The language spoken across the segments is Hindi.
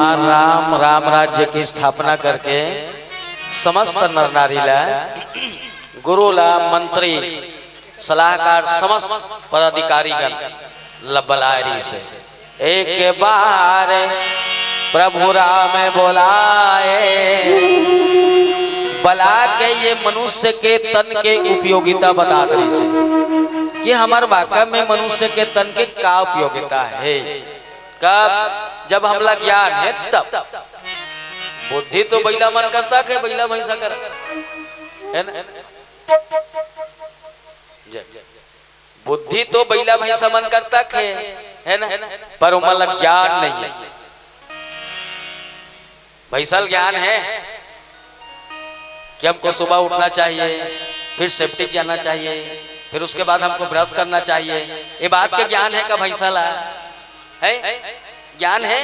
भगवान राम राम राज्य की स्थापना करके समस्त नर नारी ला, गुरु ला, मंत्री सलाहकार समस्त पदाधिकारी गण बलारी से एक बार प्रभु राम बोलाए, बला के ये मनुष्य के तन के उपयोगिता बता रही से कि हमारे वाकई में मनुष्य के तन के क्या उपयोगिता है। कब? जब हमला ज्ञान है तब। बुद्धि तो बैला मन करता है, बैला भैंसा कर है ना। बुद्धि तो बैला भैंसा मन करता है ना, पर उमल ज्ञान नहीं है। भैंसल ज्ञान है कि हमको सुबह उठना चाहिए, फिर सेफ्टी जाना चाहिए, फिर उसके बाद हमको ब्रश करना चाहिए। ये बात के ज्ञान है का भैंसला है? ज्ञान है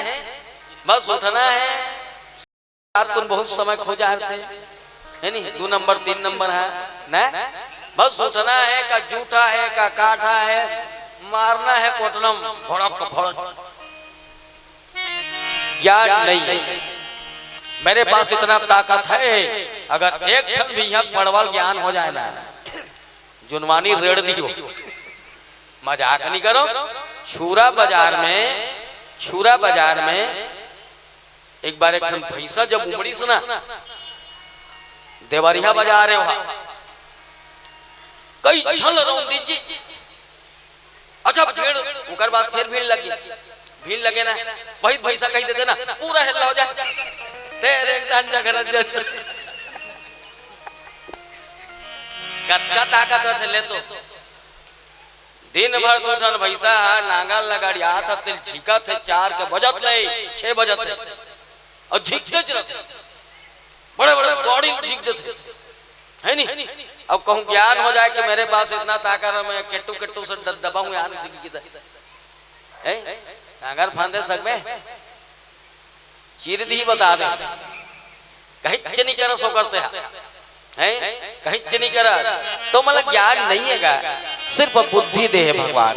बस उठना है। रात को बहुत समय खो जा रहे है नहीं, 2 नंबर 3 नंबर है ना, बस उठना है का जूठा है का काठा है, मारना है कोटनम भड़क भड़क। ज्ञान नहीं। मेरे पास इतना ताकत है, अगर एक ठन भी यहाँ पड़वल ज्ञान हो जाए ना, जुनवानी रेड़ दी हो। मजाक नहीं करो। छुरा बाजार में एक बार एक भैंसा जब उमड़ी सुना, देवरिया बाजार है वहां कई छल रौंदी जी। अच्छा भीड़ उकर बाद फिर भीड़ लगे ना, वही भैंसा कही देते ना, पूरा हिला हो जाए तेरे कत्का ताकत रहे ले तो दिन भर उठन भैंसा नांगल लगाड़ी हाथ तिल झिका थे 4 के बजत ले 6 बजत थे और झिकते चलते बड़े बड़े दौड़ी झिकते थे है नहीं। अब कहूं ज्ञान हो जाए कि मेरे पास इतना ताकत है, मैं केट्टू से दबाऊं यार है नांगर फांदे सक में चीर दी बता दे कहीं नहीं करा सो करते हैं कहीं नहीं करा तो मतलब ज्ञान नहीं है, सिर्फ बुद्धि दे है भगवान,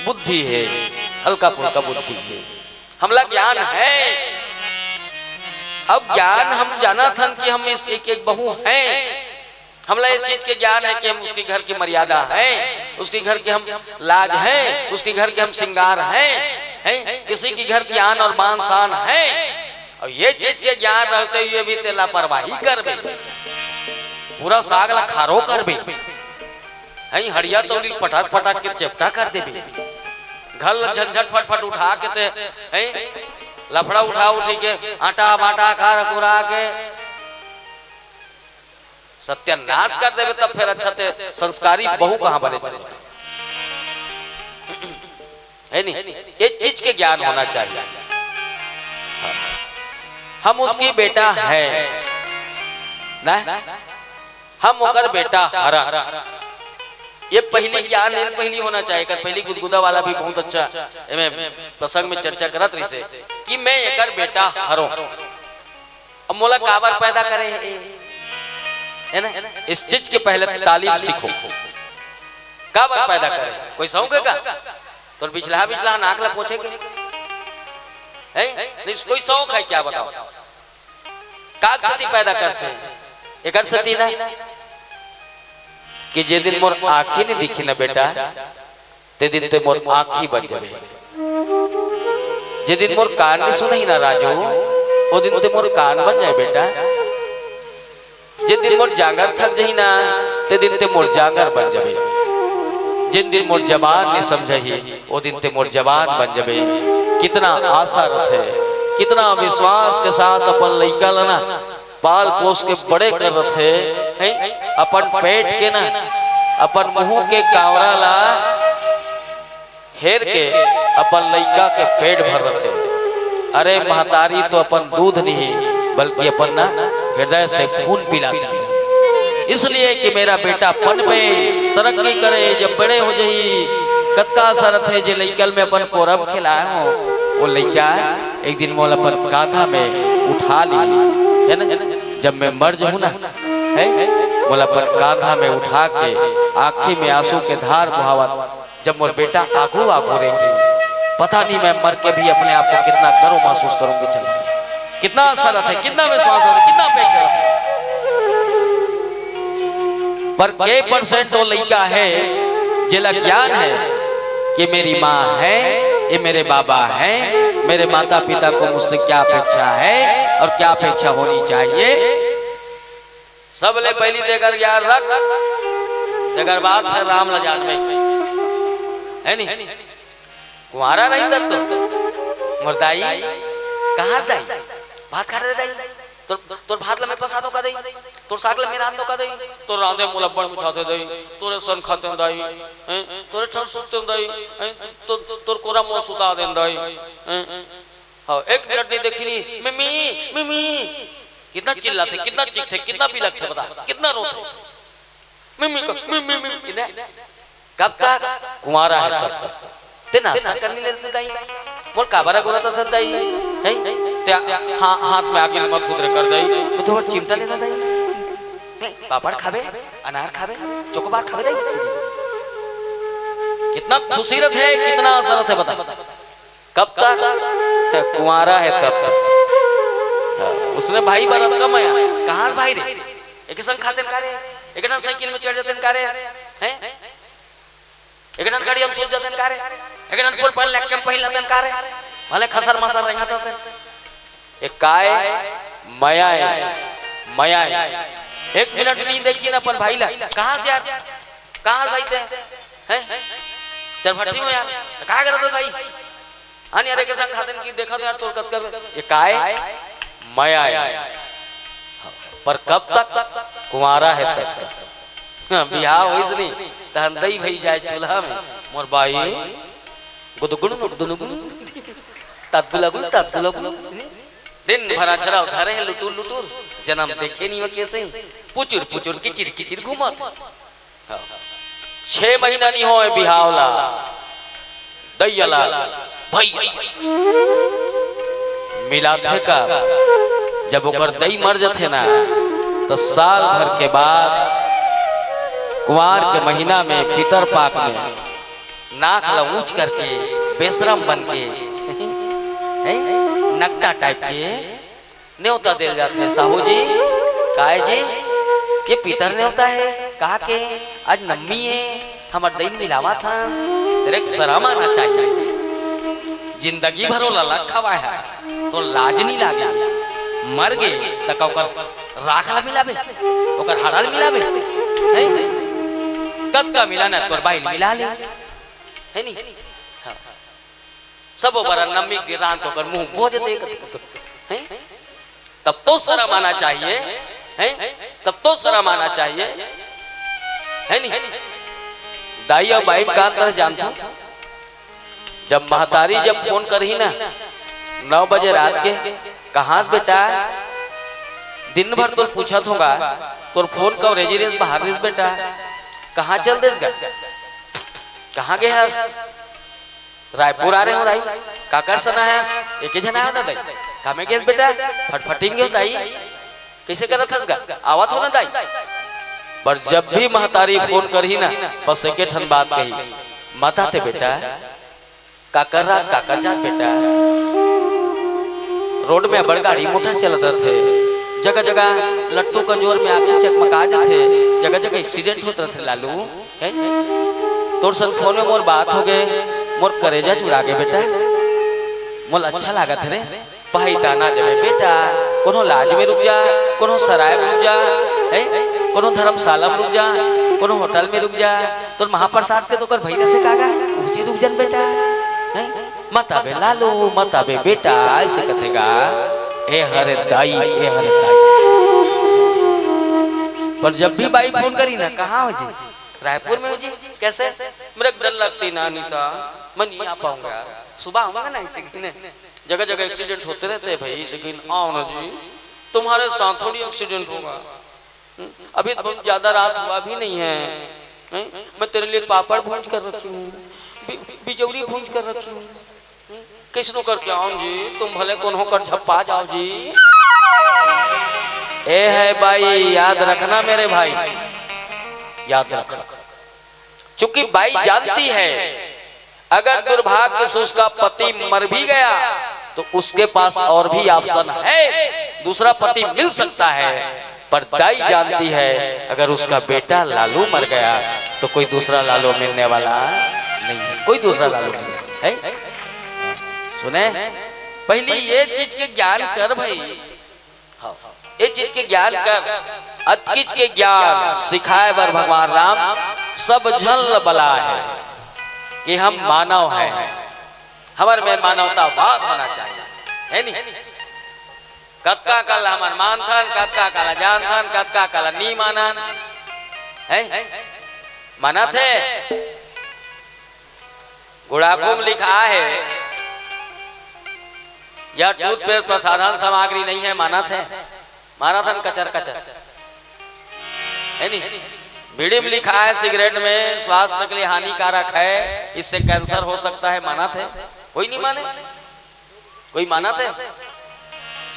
बुद्धि है, हल्का फुल्का बुद्धि है। हमला ज्ञान है। अब ज्ञान हम जाना था कि हम इस एक बहू हैं, हमला इस चीज के ज्ञान है कि हम उसके घर की मर्यादा है, उसके घर के हम लाज है, उसके घर के हम श्रृंगार हैं, किसी की घर की आन और बान शान है। और ये चीज के ज्ञान रहते हुए भी ते लापरवाही कर बे, पूरा साग ला खारो कर बे, हड़िया तो पटाख के चेपटा कर दे बे, घर झंझट फटफट उठा के ते लफड़ा उठा उठी के आटा बाटा खा कुरा के सत्यानाश कर देवे, तब फिर अच्छा ते संस्कारी बहू कहां बने चले है नहीं। ये चीज के ज्ञान होना चाहिए। हम उसकी बेटा है ना, हम ओकर बेटा हरा, ये पहली ज्ञान है, पहली होना चाहिए। कर पहली गुदगुदा वाला भी बहुत अच्छा प्रसंग में चर्चा करत रही से कि मैं एकर बेटा हरो। अब मोला काबर पैदा करे है ना, इस चीज के पहले तालीम सीखो। काबर पैदा करे, कोई शौक है का? तो बिछला नाक ला पूछेगे है नहीं, कोई शौक है क्या बताओ? काग सती पैदा करते हैं, एकर सती ना कि जे दिन मोर आँखी नहीं दिखी ना बेटा, ते दिन ते मोर आँखी बन जावे। जे दिन मोर कान नहीं सुनही ना राजू, वो दिन ते मोर कान बन जाए बेटा। जे दिन मोर जागर थक जही ना, ते दिन ते मोर जागर बन जावे। जिन दिन मोर जबान नहीं समझही, वो दिन ते मोर जबान बन जावे। कितना आशा रथे, कितना विश्वास के साथ अपन लइका लना पाल पोस के बड़े कर रथे, अपन पेट के ना अपन मुंह के कावड़ा ला हेर के अपन लइका के पेट भर रथे। अरे महतारी तो अपन दूध नहीं बल्कि अपन ना हृदय से खून पिलाती है, इसलिए कि मेरा बेटा पन पे तरक्की करे, जब बड़े हो जाई। कतका सरत है जे लइकल में अपन कोरब खिलाए हो, वो लइका एक दिन मोल अपन कांधा में उठा ली है ना। जब मैं मर जाऊं ना है, मोल अपन कांधा में उठा के आंखी में आंसू के धार बहावत, जब मोर बेटा आगू आगू रहेंगे, पता नहीं मैं मर के भी अपने आप को कितना गर्व महसूस करूंगी। चलो कितना असर है, कितना विश्वास है, कितना अपेक्षा है। पर के परसेंट तो लड़का है जिला ज्ञान है कि मेरी माँ है, ये मेरे बाबा है, मेरे माता पिता को मुझसे क्या अपेक्षा है और क्या अपेक्षा होनी चाहिए। सब ले पहली देकर ज्ञान रख, देकर बात है राम लजान में है नहीं कुमारा नहीं तब तो मुर्दाई कहाँ दाई भात खा रहे दाई तोर भात लमे पसादो का दई, तोर साग लमे रांदो का दई, तोर रांदे मुलब्बड़ मिठाते दई, तोरे सन खाते दई, तोरे ठर सुते दई, तोर कोरा मुंह सुता देन दई। हां एक मिनट नहीं देखी नहीं मम्मी मम्मी कितना चिल्लाते, कितना चीखते, कितना बिलखते, बता कितना रोते मम्मी को मम्मी मम्मी। कब तक कुंवारा है तब तक ते नाश्ता करने लेते दाई मोर काबरा गोरा तो सदाई है ते हां हाथ में आगे मत खुदरे कर दई तो थोड़ा चिमटा लेना दाई, पापड़ खावे, अनार खावे, चोकोबार खावे दाई। कितना खूबसूरत है, कितना आसान है, बता कब तक कुंवारा है तब तक। उसने भाई बरत कम आया कहां भाई रे एक संग खाते कारे एक ना साइकिल में चढ़ जाते कारे हैं एक ना गाड़ी हम सोच जाते कारे एक ना फुल पहन लेके पहन लेते कारे भले खसर मसर रंगा तो एक काय माया है माया है। एक मिनट नहीं देखी ना अपन भाई ला कहां से यार कहां भाई थे हैं चल भट्टी में यार का करत भाई अन यार के संग खाते की देखा तो यार तोर कत कर ये काय माया है। पर कब तक कुंवारा है तब तक बियाह होइस नहीं धंधई भई जाए चूल्हा में मोर बाई गुदगुण गुदगुण तत्गुलगुल तत्गुलगुल दिन भरा छरा उधारे है लुटुर लुटुर जन्म देखे नहीं कैसे पुचुर पुचुर किचिर किचिर घुमत 6 महीना नहीं होए बिहावला दैयला भाई मिला थे का जब ओकर दई मर जथे ना तो साल भर के बाद कुंवार के महीना में पितर पाक में नाक लऊच करके बेशरम बन के नकटा टाइप के न्योता दिल जाते हैं साहू जी काय जी ये पितर न्योता है कहा के आज नम्मी है हमार दई मिलावा था तेरे शर्म आना चाहिए जिंदगी भर ललक खवा है तो लाज नहीं लागे मर गए तक ओकर राखला मिलाबे ओकर हड़ाल मिलाबे है कद का मिलाना तोर बाइल मिला ले है नी हां सब ओकर नम्मी गिरान को कर मुंह बोझ दे है तब तो शर्म आना चाहिए है तब तो शर्म आना चाहिए है नी दाई और बाई का अंतर जानता जब महतारी जब फोन करही ना 9 बजे रात के कहां बेटा दिन भर तो पूछत होगा तोर फोन का रेजिडेंस बाहर रिस बेटा कहां चल देस गा कहां गए हस रायपुर आ रहे हो दाई काकर सना है एक ही जना है दाई कामे गेस बेटा फटफटिंग दाई कैसे करत हस गा आवत हो ना दाई। पर जब भी महतारी फोन करही ना बस एक ठन बात कही माता थे बेटा काकर रात काकर जात बेटा रोड में बड़ गाड़ी मोटर चलत थे जगह जगह लट्टू कंजोर में आके चकमका थे जगह जगह एक्सीडेंट होते थे लालू है तोर सन फोन में मोर बात हो गए मोर करेजा चुरा गए बेटा मोल अच्छा लागत रे भाई ताना जबे बेटा कोनो लाज में रुक जा कोनो सराय में रुक जा है कोनो धर्मशाला में रुक जा कोनो होटल में रुक जा तोर महाप्रसाद के तो कर भई रहते कागा ऊंची रुक जन बेटा है मताबे लालू मताबे बेटा ऐसे कथेगा ए हरे दाई ए हरे दाई। पर जब भी बाई फोन करी ना कहाँ हो जी रायपुर में हो जी कैसे मेरे डर लगती ना अनीता मैं नहीं आ पाऊंगा सुबह आऊंगा ना इसी दिन जगह जगह एक्सीडेंट होते रहते भाई इसी दिन आओ ना जी तुम्हारे साथ थोड़ी एक्सीडेंट होगा अभी बहुत ज्यादा रात हुआ भी नहीं है मैं तेरे लिए पापड़ भूंज कर रखी हूँ बिजौरी भूंज कर रखी हूँ किसनो करके आओ जी तुम भले कौन होकर झप्पा जाओ जी। ए है भाई याद रखना मेरे भाई याद रखना चूंकि बाई जानती है अगर दुर्भाग्य से उसका पति मर भी गया तो उसके पास और भी ऑप्शन है, दूसरा पति मिल सकता है, पर दाई जानती है अगर उसका बेटा लालू मर गया तो कोई दूसरा लालू मिलने वाला नहीं है, कोई दूसरा लालू नहीं है। सुने, पहले ये चीज के ज्ञान कर भाई, ये चीज के ज्ञान कर, अतकिच के ज्ञान सिखाए बर भगवान राम सब झल बला है कि हम मानव हैं, हमारे में मानवतावाद होना चाहिए, है नहीं? कत्का कल हमार मान थन, कत्का कल जान थन, कत्का कल नी मानन है, माना थे। गुड़ाकू में लिखा है यह टूथपेस्ट प्रसाधन सामग्री नहीं है, माना थे, माना थन कचर कचर, है नहीं? बीड़ी में लिखा है सिगरेट में स्वास्थ्य के लिए हानिकारक है, इससे कैंसर हो सकता है, माना थे? कोई नहीं माने, कोई माना थे?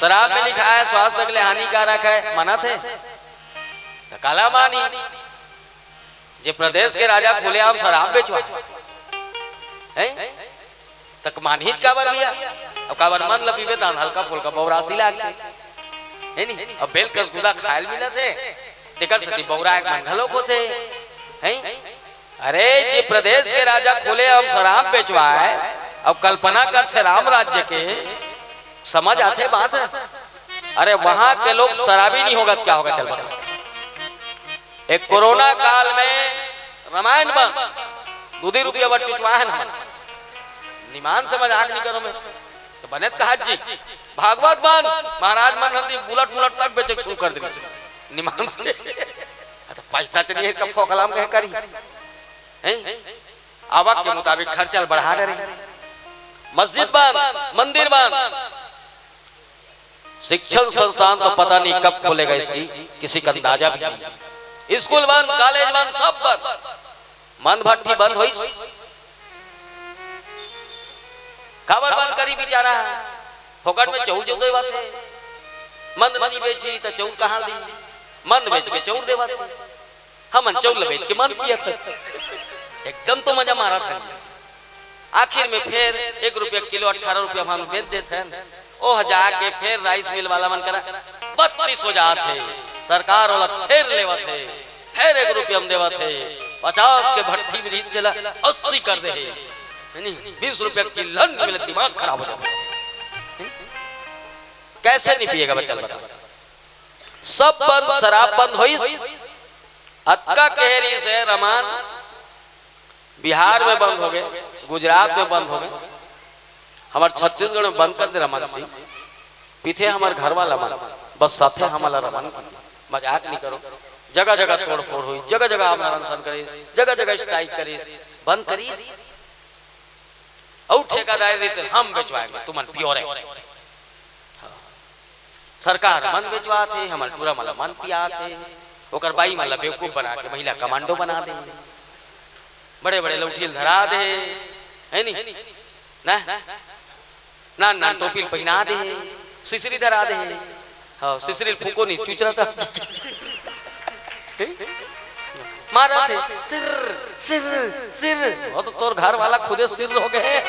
शराब में लिखा है स्वास्थ्य के लिए हानिकारक है, माना थे? काला मानी जे प्रदेश के राजा खुलेआम शराब बेचवा तक मानहिज काबर भैया, अब काबर मन लपीबे तान हल्का फुल्का बौरासी लागते, है नहीं? अब बेल कसगुदा खायल मिला थे, तेकर सती बौरा एक मंगलों को थे, हैं? अरे जे प्रदेश के राजा खुलेआम शराब बेचवा है, अब कल्पना करते राम राज्य के, समझ आते बात है? अरे वहां के लोग शराबी नहीं होगा क्या होगा, चल बताओ। एक कोरोना काल में रामायण बन 2 रुपया बट चुचवा है ना, निमान से मजाक नहीं करो, मैं तो बने कहा जी भागवत बन महाराज मन हंती बुलट बुलट तक बेचे शुरू कर दी निमान से, तो पैसा चाहिए कब को कलाम कह करी, आवक के मुताबिक खर्चा बढ़ा रहे, मस्जिद बंद, मंदिर बंद, शिक्षण संस्थान तो पता नहीं कब खोलेगा इसकी किसी का अंदाजा भी नहीं, स्कूल बंद, कॉलेज बंद, सब बंद, मन भट्टी बंद हुई, खबर बंद करी बेचारा, फोकट में चौर जो देवा थे, मंद बनी बेची तो चौर कहाँ दी, मंद बेच के चौर देवा थे, हम चौर बेच के मंद किया था, एकदम तो मजा मारा था। आखिर में फिर 1 रुपया किलो 18 रुपया हम बेच देते हैं, ओ जाके फिर राइस मिल वाला मन करा 32 हो जाते, सरकार वाला फिर लेवा थे, फिर 1 रुपया हम देवा थे, 50 के भट्टी में जीत चला 80 कर दे, 20 रुपया चिल्लन मिले, दिमाग खराब हो जाता, कैसे नहीं पिएगा बच्चा बताओ? सब बंद, शराब बंद हुई, अक्का कहरी से रमान बिहार में बंद हो गए, गुजरात में बंद हो गए, हमारे छत्तीसगढ़ में बंद कर दे रमन सिंह, पीछे हमारे घर वाला मन, बस साथे हमारा रमन, मजाक नहीं करो, जगह जगह तोड़ फोड़ हुई, जगह जगह हम अनशन करी, जगह जगह स्ट्राइक करी, बंद करी, और ठेकेदार देते हम बेचवाएंगे तुमन प्योर है, सरकार मन बेचवा थे, हमारे पूरा मतलब मन पिया थे, ओकर बाई मतलब बेवकूफ बना के महिला कमांडो बना दे, बड़े बड़े लौठील धरा दे, है नहीं? ना ना टोपी पहना दे, सिसरी धरा दे, हाँ सिसरी फूको नहीं चूच रहा था, मारा थे सिर सिर सिर, वो तो तोर घर वाला खुदे सिर हो गए,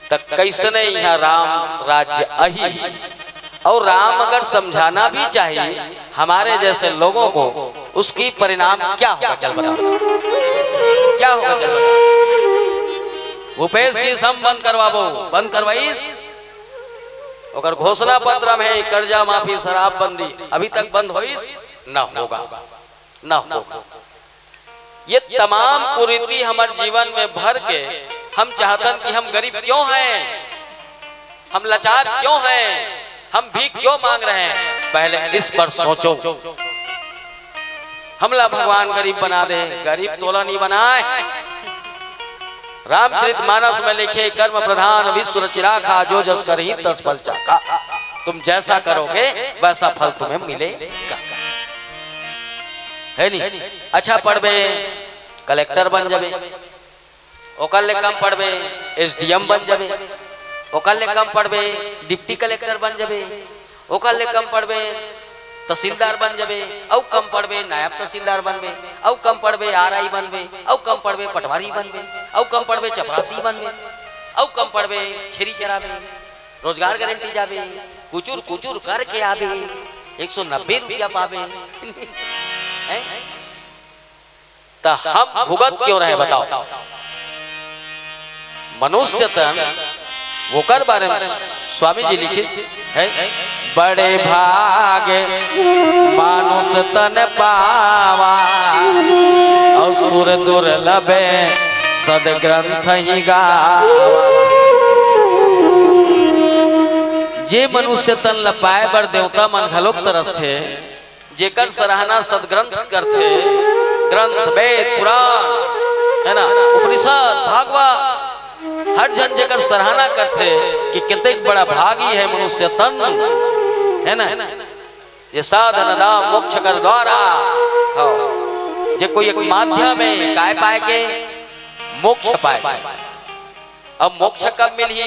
तक कैसे नहीं यहाँ राम राज्य अही, और राम अगर समझाना भी चाहिए हमारे जैसे लोगों को, उसकी परिणाम क्या होगा चल बताओ, क्या होगा चल बताओ? भूपेश की सम बंद करवाबो, बंद करवाई, अगर घोषणा पत्र में कर्जा माफी शराबबंदी अभी तक बंद हुई न होगा, न होगा। ये तमाम कुरीति हमारे जीवन में भर के हम चाहतन कि हम गरीब क्यों हैं, हम लाचार क्यों हैं, हम भी क्यों मांग रहे हैं, पहले इस पर सोचो। हमला भगवान गरीब बना दे, गरीब तोला नहीं बनाए। रामचरितमानस में लिखे कर्म प्रधान विश्व चिराखा, जो जस कर ही तस फल चाखा। तुम जैसा करोगे वैसा फल तुम्हें मिलेगा, है नहीं? अच्छा पढ़बे कलेक्टर बन जाबे, ओकर ले कम पढ़बे एसडीएम बन जाबे, ओकर ले कम पढ़बे डिप्टी कलेक्टर बन जाबे, ओकर ले कम पढ़बे तहसीलदार बन जाबे, औ कम पड़बे नायब तहसीलदार बनबे, औ कम पड़बे आरआई बनबे, औ कम पड़बे पटवारी बनबे, औ कम पड़बे चपरासी बनबे, औ कम पड़बे छेरी चराबे, रोजगार गारंटी जाबे, कुचुर कुचुर करके आबे, 190 रुपया पावे। तो हम भुगत क्यों रहे बताओ? मनुष्य तन वो कर बारे में स्वामी जी लिखे है, बड़े भागे मानुष तन पावा और सुर दुर्लभ सदग्रंथ ही गावा। जे मनुष्य तन लपाए बर देवता मन घलोक तरस थे, जेकर सराहना सदग्रंथ करथे, ग्रंथ वेद पुराण है ना, उपनिषद भागवत हर जन जेकर सराहना करते कि कितने बड़ा भागी है मनुष्य तन है ना, ये साधन दाम मोक्ष कर द्वारा जे कोई एक माध्यम है काय पाए के मोक्ष पाए। अब मोक्ष कब मिली?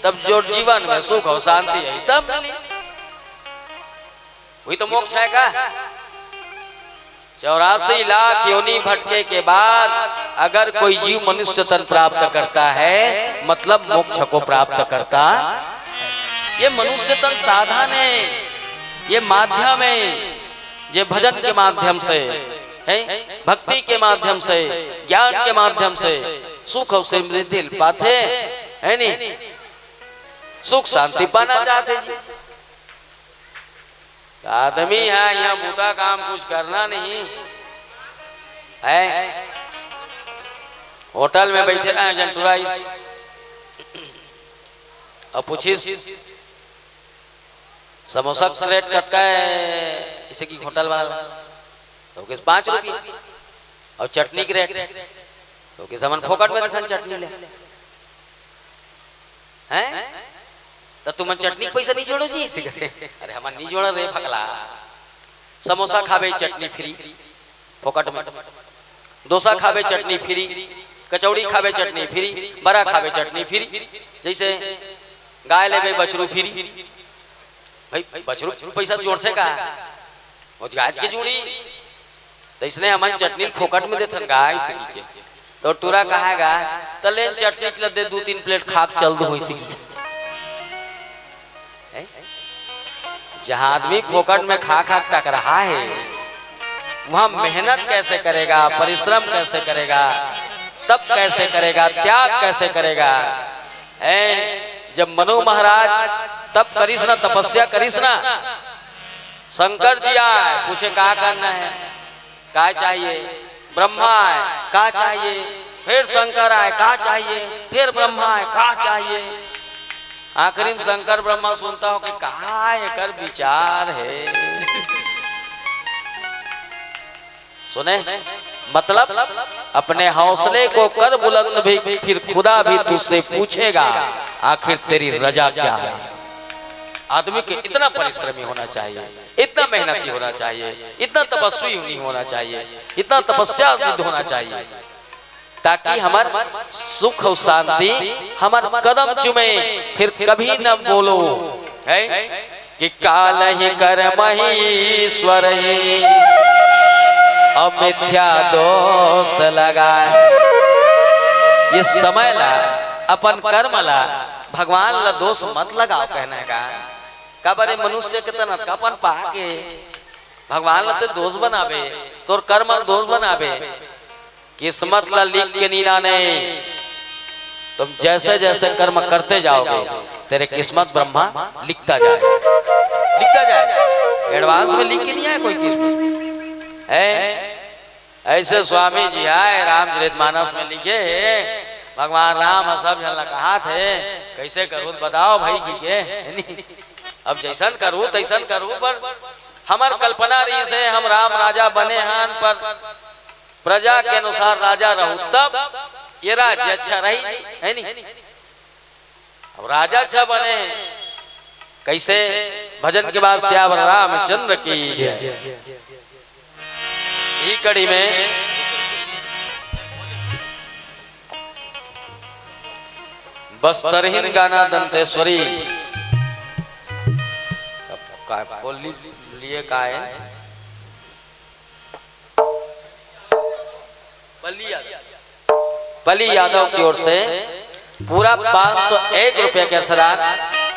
तब जो जीवन में सुख और शांति है तब मिली, वही तो मोक्ष है का। 84 लाख योनि भटके के बाद अगर कोई जीव मनुष्य तन प्राप्त करता है मतलब मोक्ष को प्राप्त करता। ये मनुष्य तन साधन है, ये माध्यम है, ये भजन के माध्यम से है, भक्ति के माध्यम से, ज्ञान के माध्यम से सुख और समृद्धि पाते है नहीं, सुख शांति पाना चाहते जी। आदमी है यहाँ बूता काम कुछ करना नहीं है, होटल में बैठे ना जंतुराइस और पूछिस समोसा का रेट कतका है इसे की होटल वाला तो किस 5 रुपये और चटनी की रेट तो किस हमन फोकट में दसन चटनी ले हैं तो तुम चटनी पैसा नहीं जोड़ो जी इसी कैसे? अरे हम नहीं जोड़ा रे फकला। समोसा खावे चटनी फ्री फोकट में, डोसा खावे चटनी फ्री, कचौड़ी खावे चटनी फ्री, बड़ा खावे चटनी फ्री। जैसे गाय ले गई बछरू फ्री, भाई बछरू पैसा जोड़ते का गाय की जोड़ी तो इसने हमारी चटनी फोकट में देते गाय के तो टूरा कहेगा तो ले चटनी दे 2-3 प्लेट खाक चल दो हुई। जहां आदमी फोकट में खा खा टक रहा है वहां मेहनत कैसे करेगा, परिश्रम कैसे करेगा, तप कैसे करेगा, त्याग कैसे करेगा। जब मनु महाराज तप करीस ना, तपस्या करीस ना, शंकर जी आए पूछे क्या करना है, क्या चाहिए, ब्रह्मा आए क्या चाहिए, फिर शंकर आए क्या चाहिए, फिर ब्रह्मा आए क्या चाहिए। आखिरी में शंकर ब्रह्मा सुनता हो कि कहा एकर विचार है। सुने मतलब अपने हौसले को कर बुलंद भी, फिर खुदा भी तुझसे पूछेगा आखिर तेरी रजा क्या है। आदमी के इतना परिश्रमी होना चाहिए, इतना मेहनती होना चाहिए, इतना तपस्वी नहीं होना चाहिए, इतना तपस्या होना चाहिए ताकि हमार सुख और शांति हमार कदम चुमे। फिर कभी न बोलो है कि काल ही कर्म ही ईश्वर ही अमिथ्या दोष लगाए। ये समय ला अपन कर्म ला भगवान ला दोष मत लगाओ कहना है का बरे मनुष्य के तनत का अपन पाके भगवान ला तो दोष बनावे, तोर कर्म दोष बनावे, किस्मत ला लिख के नीना नहीं। तुम जैसे जैसे कर्म करते जाओगे तेरे किस्मत ब्रह्मा लिखता जाए, एडवांस में लिख के नहीं आया कोई किस्मत है। ऐसे स्वामी जी आए रामचरितमानस में लिखे भगवान राम सब जन कहा थे कैसे करूँ बताओ भाई की के अब जैसन करूँ तैसन करूँ, पर हमार कल्पना रही से हम राम राजा बने हैं, पर प्रजा के अनुसार राजा रहूं तब ये राज्य अच्छा रही है नहीं। अब राजा अच्छा बने कैसे? भजन के बाद श्यावर रामचंद्र की ही कड़ी में बस्तरहीन गाना दंतेश्वरी लिए का है बली यादव की ओर से पूरा 501 रुपए के अर्थदान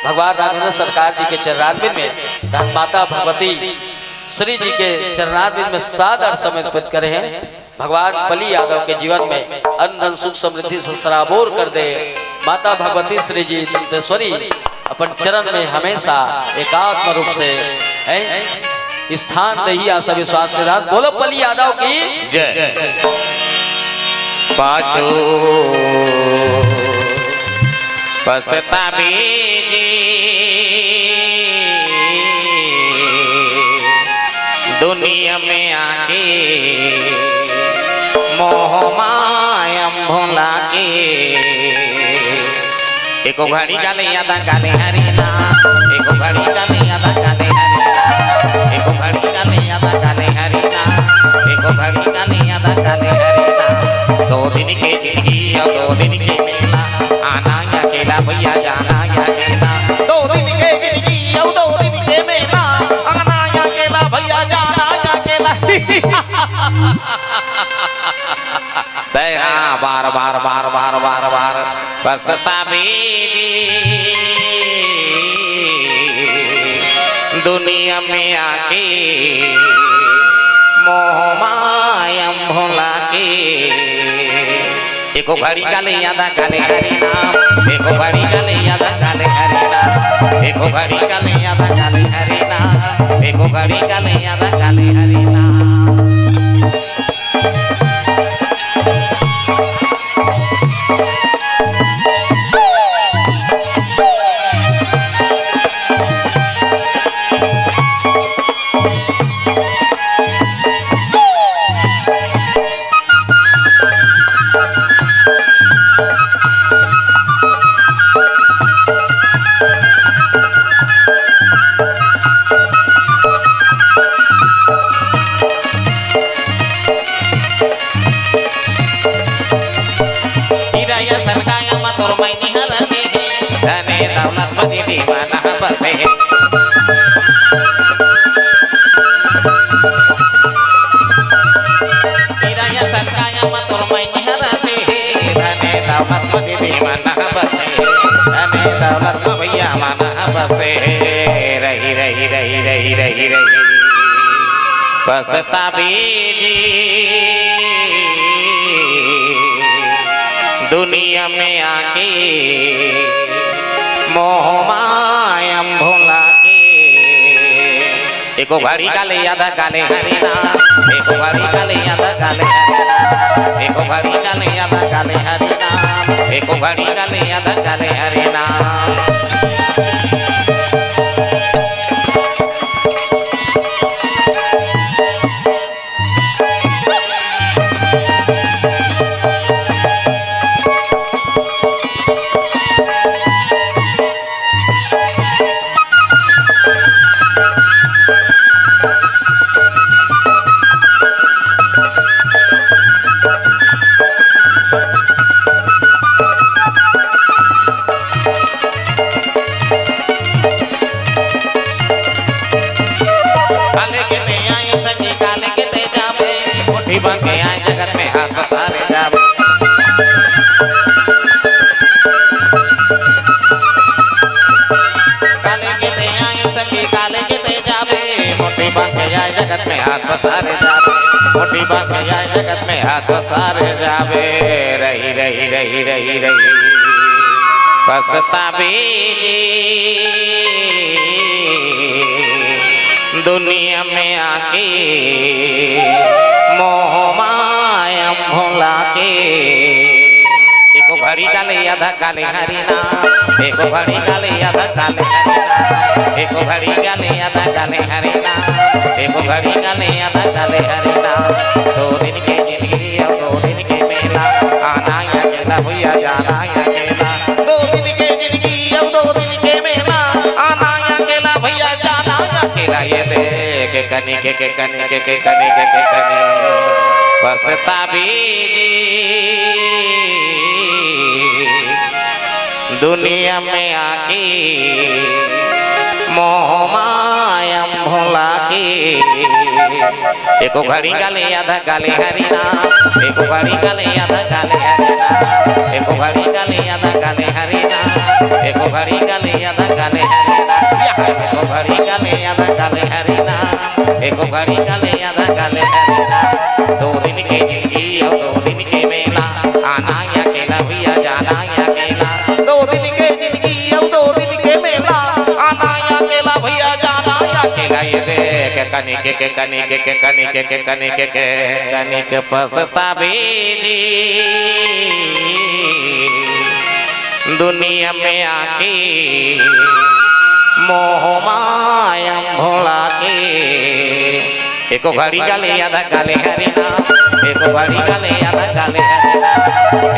भगवान राघवेंद्र सरकार जी के चरणारविंद में धन माता भगवती श्री जी के चरणारविंद में सादर समर्पित करे हैं। भगवान बली यादव के जीवन में अन्न धन सुख समृद्धि से सराबोर कर दे। माता भगवती श्री जी दंतेश्वरी अपन चरण में हमेशा एकात्म रूप से स्थान रही आशा विश्वास के साथ। बोलो बली यादव की जय। पाछो पसता बीजी दुनिया में आके मोह माया भोला के एको घड़ी गाले यादा गाले हरिना एको घड़ी गाले यादा गाले हरिना एको घड़ी गाले यादा गाले हरिना एको घड़ी गाले यादा गाले हरिना। 2 दिन के जिंदगी और 2 दिन के मेला आना या अकेला भैया जाना या अकेला। 2 दिन के जिंदगी और 2 दिन के मेला आना या अकेला भैया जाना या अकेला। तेरा बार बार बार बार बार बार बसता बीजी दुनिया में आके मोह माया भोला के एको घड़ी गाले यादा गाले हरिना एको घड़ी गाले यादा गाले हरिना एको घड़ी गाले यादा गाले हरिना एको घड़ी गाले यादा गाले हरिना। रही रही रही रही रही रही पसता बीजी दुनिया में आके मोह माया भोला के एको घड़ी गाले यादा गाले हरिना एको घड़ी गाले यादा गाले हरिना एको घड़ी गाले यादा गाले हरिना एको घड़ी गाले यादा गाले हरिना। बन के आए जगत में हाथ पसारे जावे काले के ते आए सखी काले के ते जावे मोटी बन के आए जगत में हाथ पसारे जावे मोटी बन के आए जगत में हाथ पसारे जावे। रही रही रही रही रही पसता बीजी दुनिया में आके मोह माया भोला के एको घड़ी गाले यादा गाले हरिना एको घड़ी गाले यादा गाले हरिना एको घड़ी गाले यादा गाले हरिना एको घड़ी गाले यादा गाले हरिना। 2 दिन के जिंदगी और 2 दिन के मेला आना या अकेला भैया जाना या अकेला। 2 दिन के जिंदगी और 2 दिन के मेला आना या अकेला भैया जाना या अकेला। ये देख कनी के कनी के कनी के कनी पसता बीजी दुनिया में आके मोह माया एको घड़ी गाले आधा गाले हरिना एको घड़ी गाले आधा गाले हरिना एको घड़ी गाले आधा गाले हरिना एको घड़ी गाले आधा गाले हरिना एको घड़ी गाले आधा गाले हरिना एको घड़ी गाले आधा गाले हरिना 2 दिन के जिंदगी और 2 दिन के मेला आना या अकेला भैया जाना या अकेला 2 दिन के जिंदगी और 2 दिन के मेला आना या अकेला भैया जाना या अकेला ये देख कनिक पछतावे जी दुनिया में आके मोह माया भोला के एको घड़ी गाले आधा गाले हरिना एको घड़ी गाले आधा गाले हरिना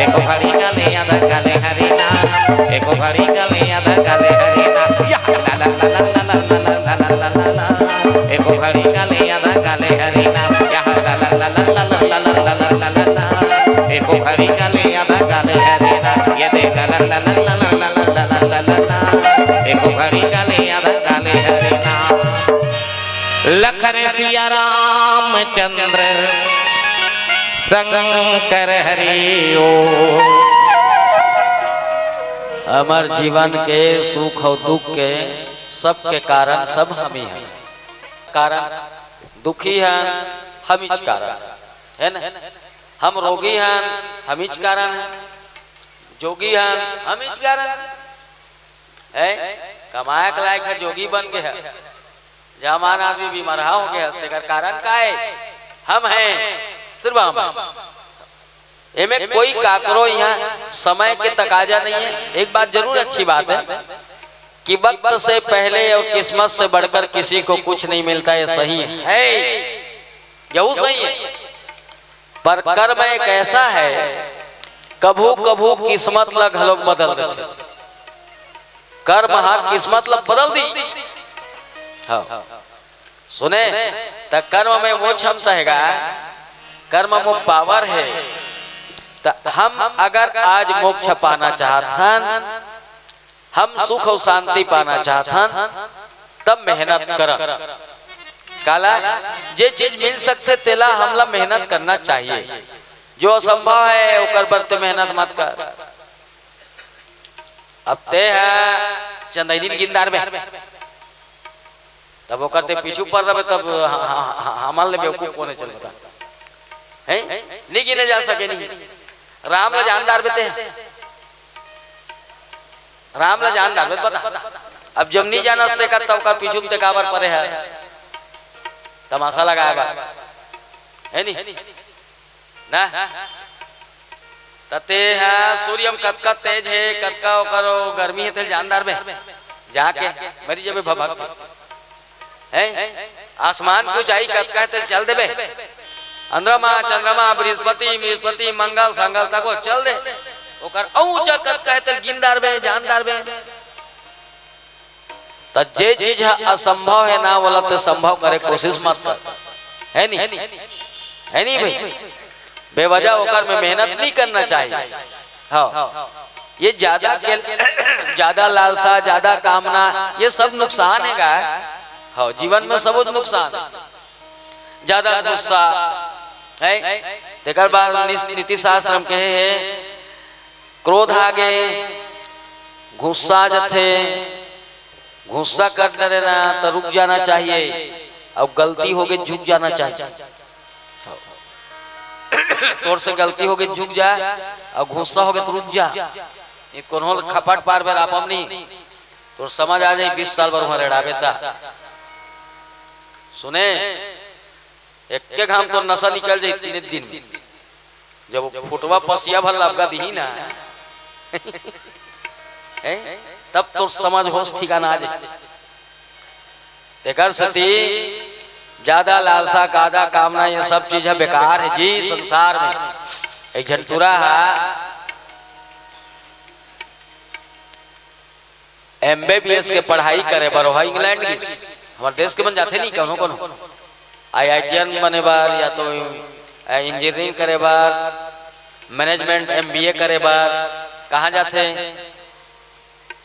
एको घड़ी गाले आधा गाले हरिना एको घड़ी गाले आधा गाले हरिना ला ला ला ला ला ला ला ला एको घड़ी गाले आधा गाले हरिना ला ला ला ला ला ला ला ला ला एको घड़ी गाले आधा गाले हरिना ये देख ला ला ला ला ला ला ला ला एको घड़ी गाले आधा गाले हरिना लखन सिया रामचंद्र शंकर हरि ओ। हमार जीवन के सुख और दुख के सब के कारण सब हम ही हैं। कारण दुखी हैं हम ही कारण है ना। हम रोगी हैं हम ही कारण है। जोगी हैं हम ही कारण है। कमाया के लायक है जोगी बन के है। जमान आदमी बीमार हो गया हंसते का कारण का है हम हैं सिर्फ हम। इनमें कोई काकरो यहाँ समय के तकाजा नहीं है। एक बात जरूर अच्छी बात है कि वक्त से पहले और किस्मत से बढ़कर किसी को कुछ नहीं मिलता, ये सही है यही सही है। पर कर्म एक ऐसा है कभू कभू किस्मत लग लोग बदल देते। कर्म हाथ किस्मत लग बदल दी। हाँ सुने तो कर्म में वो क्षमता है, कर्म में पावर है। तो हम अगर आज मोक्ष पाना चाहतन, हम सुख और शांति पाना चाहतन, तब मेहनत कर। काला जे चीज मिल सकते तेला हमला मेहनत करना चाहिए। जो असंभव है ओकर बरते मेहनत मत कर। अब ते है चंदैनी गिंदार में तब वो करते पीछू पर रहे तब हमारे बेवकूफ कोने चल बता है नहीं गिने जा सके। नहीं राम ला जानदार बेते राम ला जानदार बेते बता। अब जब नहीं जाना से का तब का पीछू में काबर परे है तमाशा लगाया बा है नहीं ना। तते है सूर्यम कतका तेज है कतका करो गर्मी है तेल जानदार में जाके मरी जब भभक है आसमान को ऊंचाई कतका तेल चल देबे। अंद्रमा चंद्रमा बृहस्पति मंगल संगल तक वो चल दे ओकर ऊंचा कतका तेल गिनदार में जानदार में। तो जे चीज असंभव है ना बोला तो संभव करे कोशिश मत कर है नहीं भाई। बेवजह होकर में मेहनत नहीं करना चाहिए। हाँ ये ज्यादा लालसा ज्यादा कामना ये सब नुकसान है। हाँ जीवन में सब नुकसान। ज्यादा गुस्सा है तेकर बाद नीति शास्त्र में कहे है क्रोध आगे गुस्सा जथे गुस्सा करने रहना तो रुक जाना चाहिए और गलती हो गई झुक जाना चाहिए। तोर से गलती हो गई झुक जा और गुस्सा हो गया तो रुक जा। कौन खपट पार बेर आप नहीं तो समझ आ जाए 20 साल भर हमारे डाबेता सुने एक के घाम तो नशा निकल जाए 3 दिन में। जब फुटवा पसिया भर लबगा दी ना तब तो समझ होश ठिकाना आ जाए। तेकर सती ज्यादा लालसा ज्यादा कामना ये सब चीज है बेकार है जी संसार में। एक झंटूरा MBBS के पढ़ाई करे बार इंग्लैंड की हमारे देश के बन जाते नहीं कौन कौन IITian बने बार या तो इंजीनियरिंग करे बार मैनेजमेंट MBA करे बार कहाँ जाते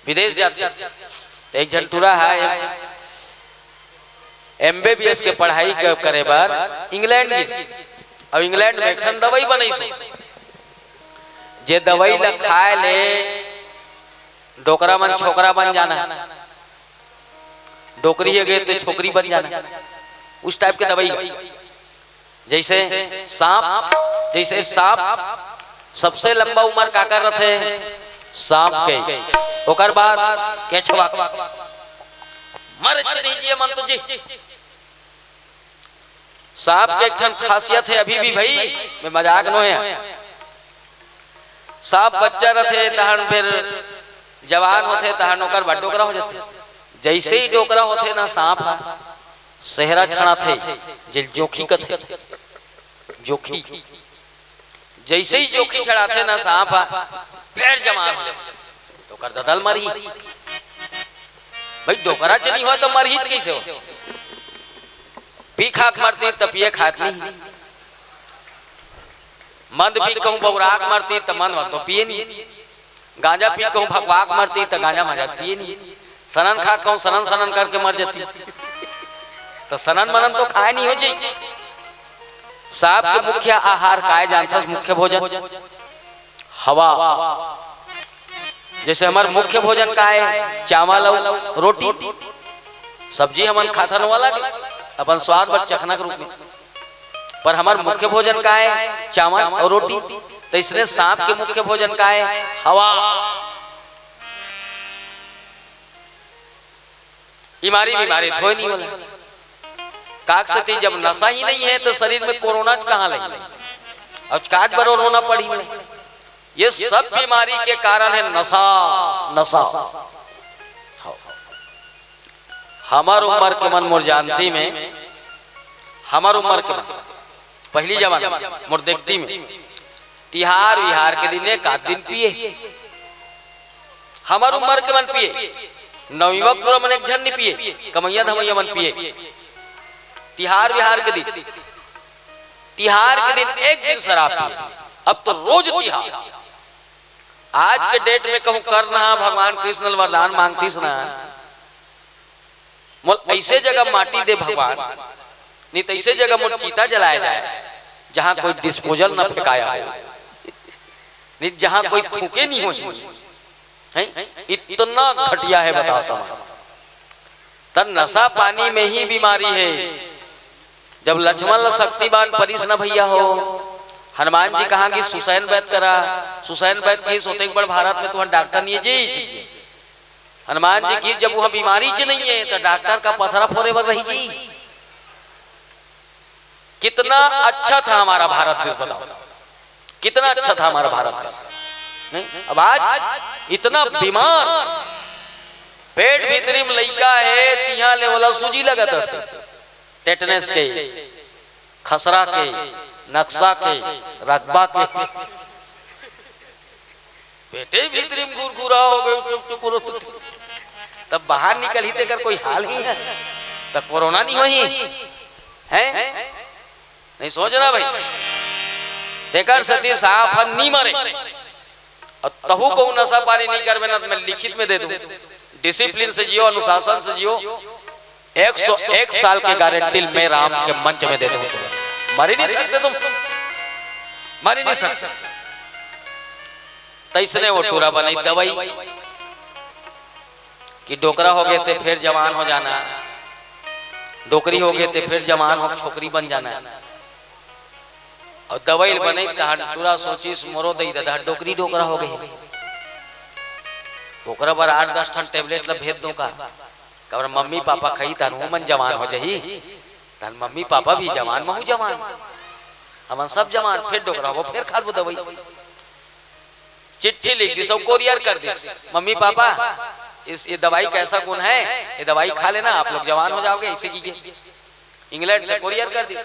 विदेश जाते। तो एक झंटूरा है MBBS के पढ़ाई करे बार इंग्लैंड गई। अब इंग्लैंड में एक ठन दवाई बनी सो, जे दवाई ला खाए ले डोकरा मन छोकरा बन जाना, डोकरी है गए तो छोकरी बन जाना, उस टाइप के दवाई। जैसे सांप सबसे लंबा उम्र का कर रहे सांप के, ओकर बाद केचुआ मर लीजिए मन तो जी। सांप के एक ठन खासियत है अभी भी भाई, मैं मजाक नो है। सांप बच्चा रथे तहन फिर जवान होते तहन ओकर बड़ डोकरा हो जाते। जैसे ही डोकरा होते ना सांप सेहरा छना थे जिल जोखी कथे, जोखी जैसे ही जोखी चढ़ाते ना सांप फिर जवान हो जाते, डोकर ददल मरी। भाई डोकरा चली हो तो मर ही कैसे हो? पी खाक मरती तो पिए खात नहीं, मंद पी कहूँ बौराक मरती तो मंद तो पिए नहीं, गांजा पी कहूँ भगवाक मरती तो गांजा मजा पिए नहीं, सनन खा कहूँ सनन सनन करके मर जाती तो सनन मनन तो खाए नहीं हो जाए। सांप के मुख्य आहार काय जानता है? मुख्य भोजन हवा। जैसे हमार मुख्य भोजन का है चावल और रोटी, सब्जी हमन खाथन वाला अपन स्वाद पर चखना के रूप में, पर हमार मुख्य भोजन का है चावल और रोटी। तो इसलिए सांप के मुख्य भोजन का है हवा। बीमारी थोड़ी नहीं होला। काक सती जब नशा ही नहीं है तो शरीर में कोरोना कहाँ लगी, अब काज बरो रोना पड़ी में। ये सब बीमारी के कारण है नशा। हमार उम्र के मन मोर जानती में, हमार उम्र के मन पहली जमाना मोर देखती में तिहार विहार के दिन एक दिन पिए, हमार उम्र के मन पिए। नवीवा पूरा मन एक झन नहीं पिए, कमैया धमैया मन पिए। तिहार विहार के दिन एक दिन शराब पिए, अब तो रोज तिहार। आज के डेट में कहूं करना भगवान कृष्ण वरदान मांगतीस ना, मोल ऐसे जगह माटी दे भगवान, नहीं तो ऐसे जगह मोल चीता जलाया जाए जहां कोई डिस्पोजल न फेंकाया हो, नहीं जहां कोई थूके नहीं हो। इतना घटिया है बता समा। तब नशा पानी में ही बीमारी है। जब लक्ष्मण शक्तिवान परिस न भैया हो, हनुमान जी कहा कि सुसैन वैद करा, सुसैन वैद केस होते बड़ भारत में तुम्हारा डॉक्टर नहीं है जी। हनुमान जी की जब वह बीमारी से नहीं है तो डॉक्टर का पथरा फोरे बर रही जी। कितना अच्छा था हमारा भारत देश, बताओ कितना अच्छा था हमारा भारत देश। नहीं अब आज इतना बीमार, पेट भीतरी में लइका है तिहा ले वाला सूजी लगत है, टेटनेस के, खसरा के, नक्शा के, रकबा के, पेटे भीतरी में गुरगुरा हो गए। तब बाहर निकल ही तेकर कोई हाल ही है, तब कोरोना नहीं हुई है। नहीं सोचना भाई, तेकर सती साफ नहीं मरे और तहु को नशा पानी नहीं करवे ना, मैं लिखित में दे दूं। डिसिप्लिन से जियो, अनुशासन से जियो, 101 साल के गारंटी में राम के मंच में दे दूं। मर ही नहीं सकते तुम, मर ही नहीं सकते। तैसने वो टूरा बनाई दवाई कि डोकरा हो गए थे फिर जवान हो जाना, डोकरी हो गए थे फिर जवान हो छोकरी बन जाना। और दवाई बने टूरा सोचिस मोरो दई दादा डोकरी डोकरा हो गई, ओकरा पर 8-10 ठन टेबलेट ला भेज दूं का, कबर मम्मी पापा खई तानू मन जवान हो जही, तन मम्मी पापा भी जवान महू जवान, हमन सब जवान, फिर डोकरा हो फिर खा लो दवाई। चिट्ठी लिख दी, सब कोरियर कर दी, मम्मी पापा ये दवाई कैसा गुण है, ये दवाई खा लेना आप लोग जवान हो जाओगे, ऐसे कीजिए। इंग्लैंड से कोरियर कर दी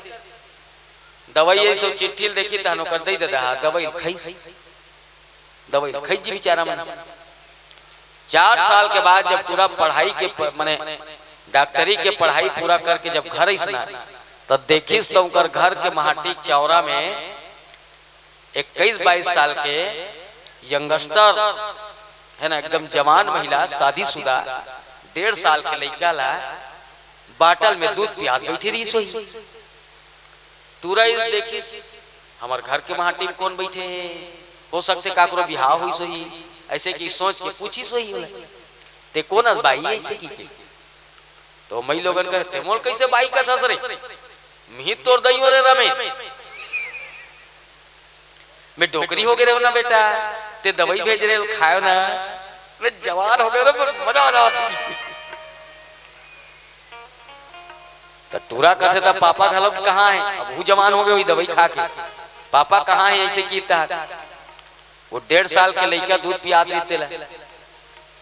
दवाई, ये सब चिट्ठी देखी तहनो कर दई दादा दवाई खाई, दवाई खाई जी बेचारा मन। 4 साल के बाद जब पूरा पढ़ाई के माने डॉक्टरी के पढ़ाई पूरा करके जब घर आइसना, तब देखिस तो उनकर घर के महाटीक चौरा में 21-22 साल के यंगस्टर है ना, एकदम जवान महिला शादीशुदा 1.5 साल के लड़का ला बाटल में दूध पियात बैठी रही सोई। तूरा देखिस हमार घर के वहां टीम कौन बैठे हो सकते काकरो बिहाव हुई सोई, ऐसे की सोच के पूछी सोई होला ते कौन अस बाई ऐसे की के? तो मई लोगन कहते मोल कैसे बाई का था सरे मी तोड़ दई रे रमेश मैं डोकरी हो गए ना बेटा ते दवाई भेज रहे खाओ ना मैं जवान हो गए ना मजा आ रहा था। तो टूरा कहते था पापा घलो कहाँ है? अब वो जवान हो गए वही दवाई खा के पापा कहाँ है ऐसे कीता वो 1.5 साल के लड़का दूध पिया देते ला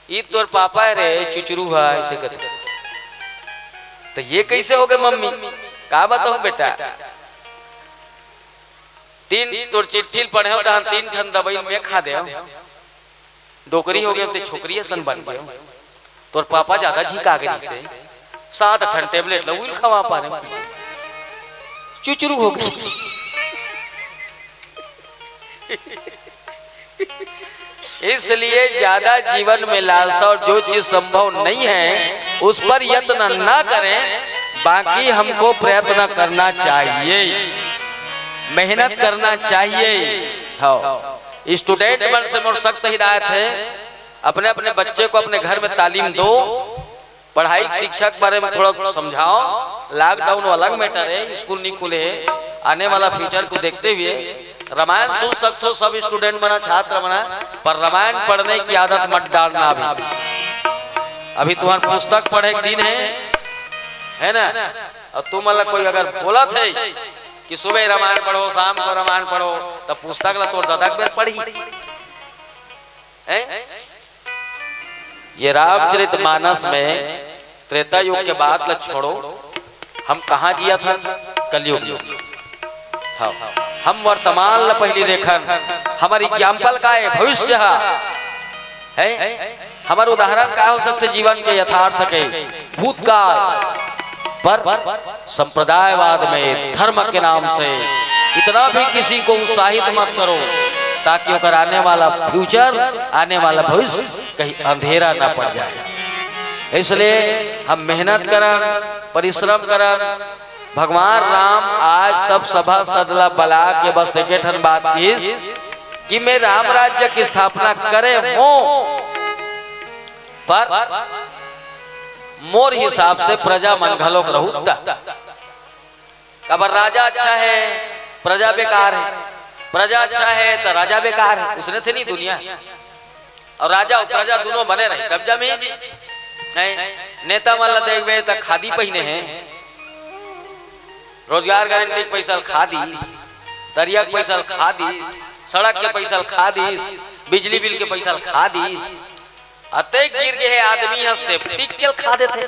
ई तोर पापा है रे चुचरू है ऐसे कहते। तो ये कैसे हो गए मम्मी का बताओ बेटा? 3 तोर चिट्ठी पढ़े हो तो 3 ठन दवाई में खा दे डोकरी हो गए तो छोकरी सन बन गए। तोर पापा ज्यादा झिका गई से 7 ठन टेबलेट लउल खवा पा रहे चुचरू हो गई। इसलिए ज्यादा जीवन में लालसा और जो चीज संभव नहीं है उस पर यत्न ना करें, बाकी हमको प्रयत्न करना चाहिए, मेहनत करना चाहिए। हाँ स्टूडेंट बन से मोर सख्त हिदायत है अपने अपने बच्चे को अपने घर में तालीम दो, पढ़ाई शिक्षक बारे में थोड़ा समझाओ। लॉकडाउन अलग मैटर है, स्कूल नहीं खुले हैं, आने वाला फ्यूचर को देखते हुए रामायण सुन सकते हो सब स्टूडेंट बना छात्र बना, पर रामायण पढ़ने की आदत मत डालना। अभी तुम्हारा पुस्तक पढ़े एक दिन है ना, और तुम मतलब कोई अगर बोला थे कि सुबह रामायण पढ़ो शाम को रामायण पढ़ो तो पुस्तक ला तोड़ दादा बेर पढ़ी ये रामचरितमानस में त्रेता युग के बाद ला छोड़ो हम कहाँ जिया था कलयुग। हाँ हम वर्तमान ला पहली देखन हमारी एग्जाम्पल का है भविष्य है हमारे उदाहरण का हो सकते जीवन के यथार्थ के भूतकाल पर संप्रदायवाद में धर्म के नाम से इतना भी किसी को उत्साहित मत करो ताकि ओकर आने वाला फ्यूचर आने वाला भविष्य कहीं अंधेरा ना पड़ जाए। इसलिए हम मेहनत करन परिश्रम करन। भगवान राम आज सब सभा सदला बला के बस एक बात कि मैं राम राज्य की स्थापना करे हो, पर मोर हिसाब से प्रजा मन घलोक रहूता। कबर राजा अच्छा है प्रजा बेकार है, प्रजा अच्छा है तो राजा बेकार है, उसने थे नहीं दुनिया और राजा और प्रजा दोनों बने रहे कब्जा में ही जी। नेता वाला देखबे तो खादी पहने हैं, रोजगार गारंटी के पैसा खादी, दरिया के पैसा खादी, सड़क के पैसा खादी, बिजली बिल के पैसा खादी, अतः गिर गए है आदमी है सेफ्टी के खा देते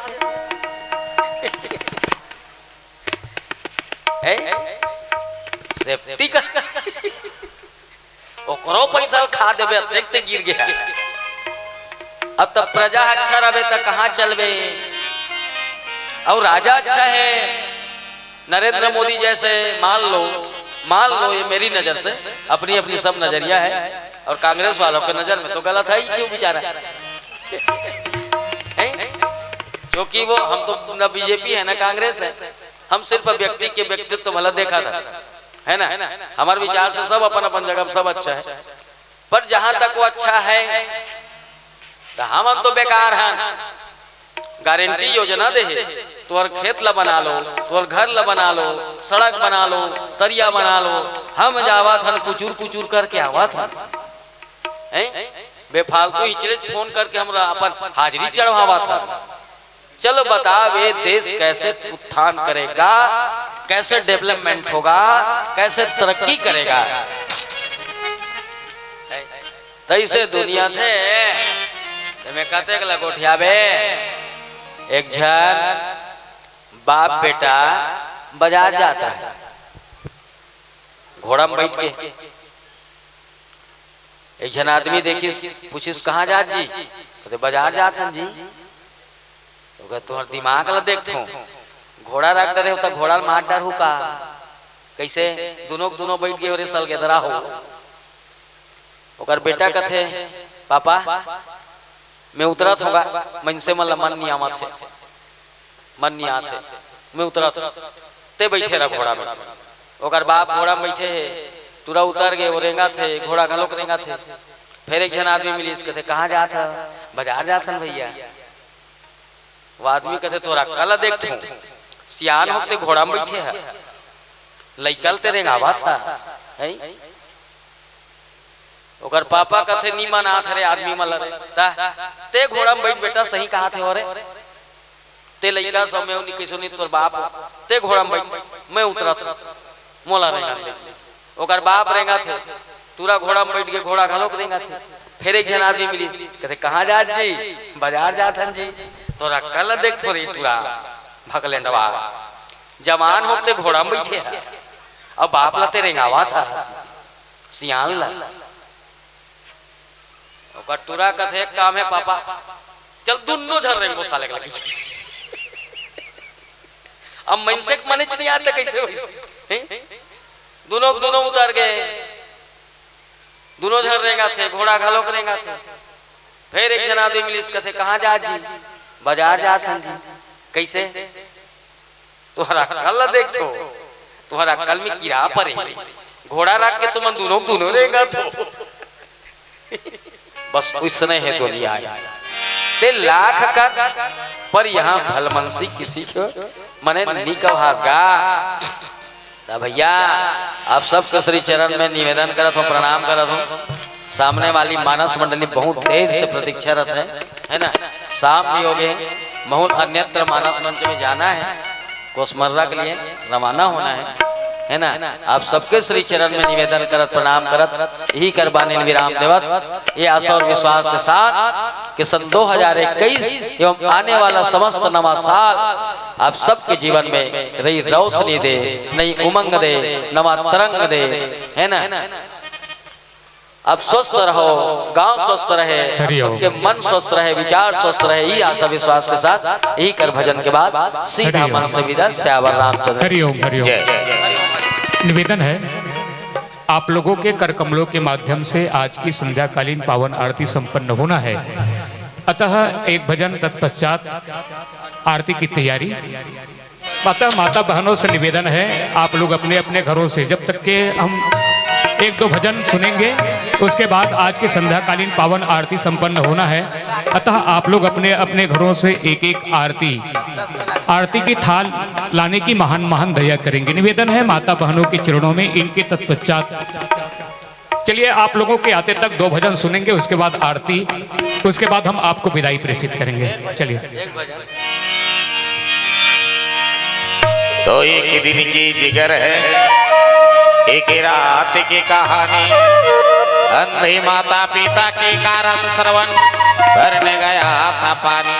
सेफ्टी का ओकरो पैसा खा देबे अतः गिर गया। अब तब प्रजा अच्छा रहे तो कहाँ चलबे? और राजा अच्छा है नरेंद्र मोदी जैसे मान लो ये मेरी नजर से अपनी अपनी सब नजरिया है और कांग्रेस वालों के नजर में तो गलत है ही क्यों बेचारा क्योंकि वो हम तो न बीजेपी है ना कांग्रेस है, हम सिर्फ व्यक्ति के व्यक्तित्व भला देखा था है ना। हमारे विचार से सब अपन अपन जगह सब अच्छा है, पर जहां तक वो अच्छा है तो हम तो बेकार हैं। गारंटी योजना दे तोर खेत ला बना लो, तोर घर ला बना लो, सड़क बना लो, तरिया बना लो, हम जावा था कुचूर कुचूर करके आवा था बेफालतू हिचड़े फोन करके हमरा अपन हाजिरी चढ़ावा था। चलो बताओ ये देश कैसे उत्थान करेगा, कैसे डेवलपमेंट होगा, कैसे तरक्की करेगा? तैसे दुनिया थे मैं कहते लगोठियाबे एक जन बाप बेटा बाजार जाता है घोड़ा में बैठ के, एक जन आदमी देखिस पूछिस कहाँ जात जी? कहते बाजार जात हैं जी। तो कहते तुम्हार दिमाग ला देखो घोड़ा रख डरे हो घोड़ा मार डर हो का कैसे दोनों बैठ गए और सल गेदरा हो। ओकर बेटा कथे पापा मैं उतरत होगा मन से मन मन नहीं आवत है, मन नहीं आते मैं उतरा ते बैठे रहा घोड़ा में ओकर बाप घोड़ा में बैठे है तुरा उतर गए वो रेंगा थे घोड़ा घलोक रेंगा थे फिर एक जन आदमी मिली कहते कहाँ जात है बाजार जात हन भैया वो आदमी कहते तोरा कल देख सियान होते घोड़ा में बैठे है लइकल ते रेंगावा था ओकर पापा कहते नीमन आत रे आदमी मल रे ते घोड़ा में बैठ बेटा सही कहा थे और ते लइका समय उनी किसुनी तोर बाप ते घोड़ा में बैठ मैं उतरा था मोला रेंगा ओकर बाप रेंगा थे तुरा घोड़ा में बैठ के घोड़ा घलोक रेंगा थे फिर एक जन आदमी मिली कहते कहाँ जात जी बाजार जात हन जी तोरा कल देख थोड़ी तुरा भगलेंडवा जवान होते घोड़ा में बैठे अब बाप लते रेंगावा था सियान ला ओकर तुरा कथे एक काम है पापा चल दोनों झर रेंगो साले के लगी अब मनसे मने नहीं आते कैसे होई दोनों उतर गए दोनों झर रेंगा थे घोड़ा घालो करेंगा थे फिर एक जना आदमी मिली कथे कहाँ जात जी बाजार जात हन जी कैसे तुम्हारा कल देख तो तुम्हारा कल में कीड़ा परे घोड़ा रख के तुम दोनों रेंगा तो बस उसने है दुनिया ते लाख का पर यहाँ भलमनसी किसी को मने निकभासगा भैया आप सबके श्री चरण में निवेदन करत हूँ प्रणाम करत हूँ सामने वाली मानस मंडली बहुत देर से प्रतीक्षारत है ना शाम भी हो गए बहुत अन्यत्र मानस मंच में जाना है कोसमर्रा के लिए रवाना होना है ना आप सबके श्री चरण में निवेदन करत प्रणाम करत यही करवाने विराम देवत ये आशा और विश्वास के साथ कि सन 2021 एवं आने वाला समस्त नवा साल आप सबके जीवन में नई रोशनी दे नई उमंग दे नवा तरंग दे है ना आप स्वस्थ रहो गांव स्वस्थ रहे सबके मन स्वस्थ रहे विचार स्वस्थ रहे ये आशा विश्वास के साथ यही कर भजन के बाद सीधा मन से विदा श्यावर रामचंद्र निवेदन है आप लोगों के कर कमलों के माध्यम से आज की संध्याकालीन पावन आरती संपन्न होना है अतः एक भजन तत्पश्चात आरती की तैयारी अतः माता बहनों से निवेदन है आप लोग अपने अपने घरों से जब तक के हम एक दो भजन सुनेंगे उसके बाद आज की संध्याकालीन पावन आरती संपन्न होना है अतः आप लोग अपने अपने घरों से एक एक आरती की थाल लाने की महान दया करेंगे निवेदन है माता बहनों के चरणों में इनके तत्पश्चात चलिए आप लोगों के आते तक दो भजन सुनेंगे उसके बाद आरती उसके बाद हम आपको विदाई प्रेषित करेंगे चलिए तो एक दिन की जिगर है एक रात की कहानी अंधे माता पिता के कारण श्रवण भरने गया था पानी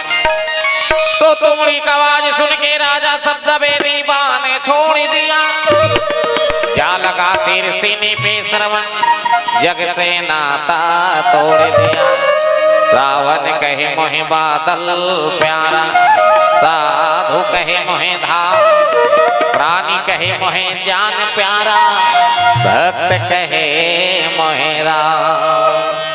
तो तुमरी की आवाज सुन के राजा शब्द बेदी बाने छोड़ दिया क्या लगा तेरे सीने पे श्रवण जग से नाता तोड़ दिया सावन कहे मोहे बादल प्यारा साधु कहे मोहे धाम प्राणी कहे मोहे जान प्यारा भक्त कहे मोहे राम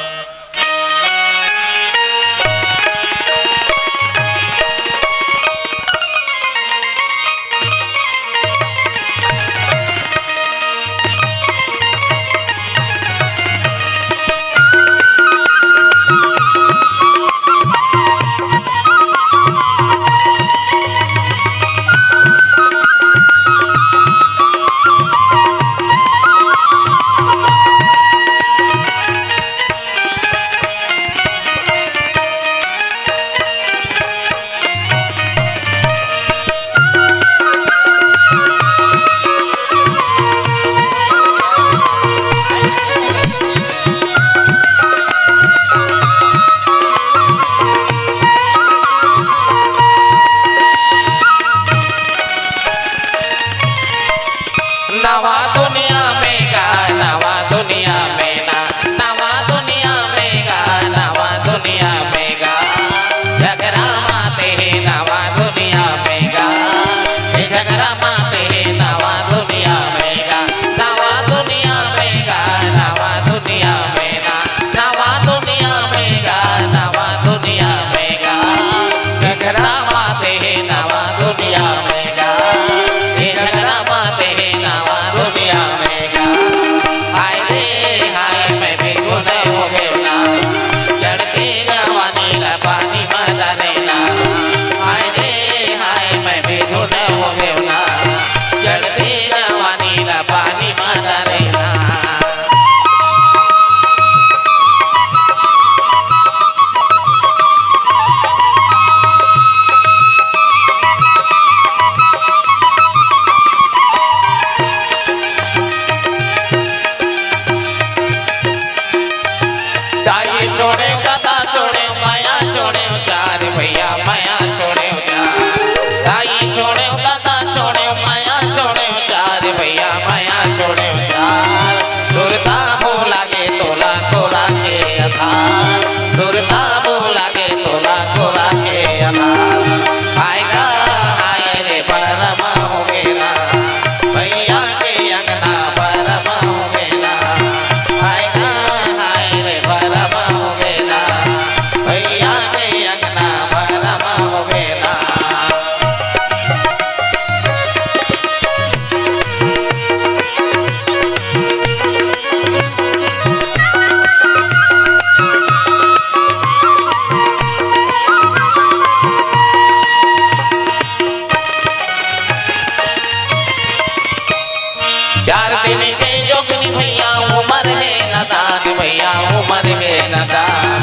दिन के जोगनी भैया उमर है नदान भैया उमर है नदान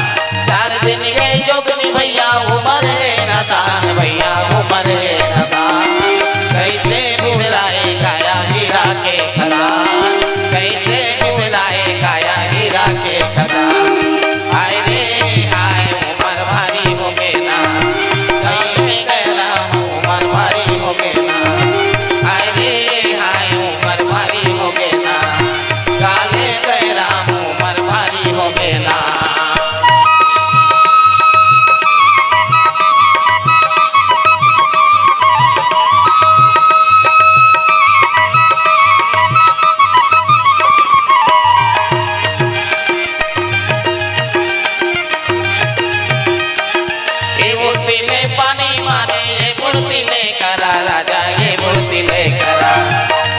4 दिन के जोगनी भैया उमर है नदान भैया उमर है नदान कैसे बिसराए काया हीरा के खदान कैसे बिसराए काया हीरा के खदान हाय रे हाय उमर भारी हो गए ना कहीं गया उमर भारी हो गए ना हाय रे हाय उमर भारी हो गए ना काले गया उमर भारी हो गए ना पानी मारे ये मूर्ति ले करा राजा ये मूर्ति ले करा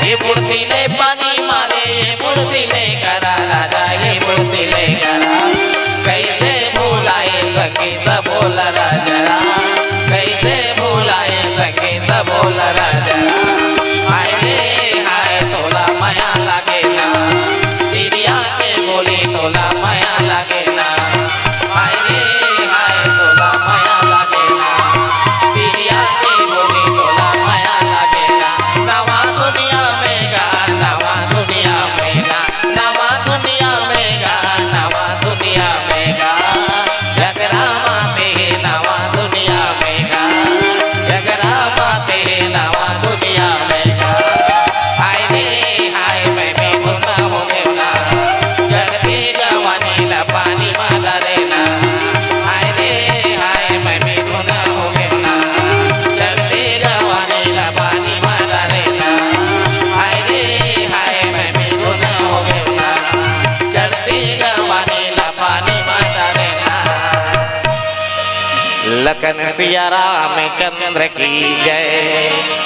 ये मूर्ति ले पानी मारे ये मूर्ति ले करा राजा ये मूर्ति ले करा कैसे भूलाए सके सब बोल राजा कैसे भूलाए सके सब बोल राजा हाय रे हाय तोला माया लागे ना चिड़िया के बोली तोला माया लागे ना हाय रे हाय तोला माया लागे नवा दुनिया में गा नवा दुनिया में गा नवा दुनिया में गा नवा दुनिया में गा जगरा माते नवा दुनिया में गा जगरा माते नवा दुनिया में गा हाय रे हाय मैं भी गुना हो गया जगती जवानी ना पानी मांगा रे ना हाय रे हाय मैं भी गुना हो गया जगती जवानी ना पानी मांगा रे ना हाय रे हाय मैं भी गुना हो गया जगती जवानी ना पानी मांगा रे ना लखन सिया राम चंद्र की जय।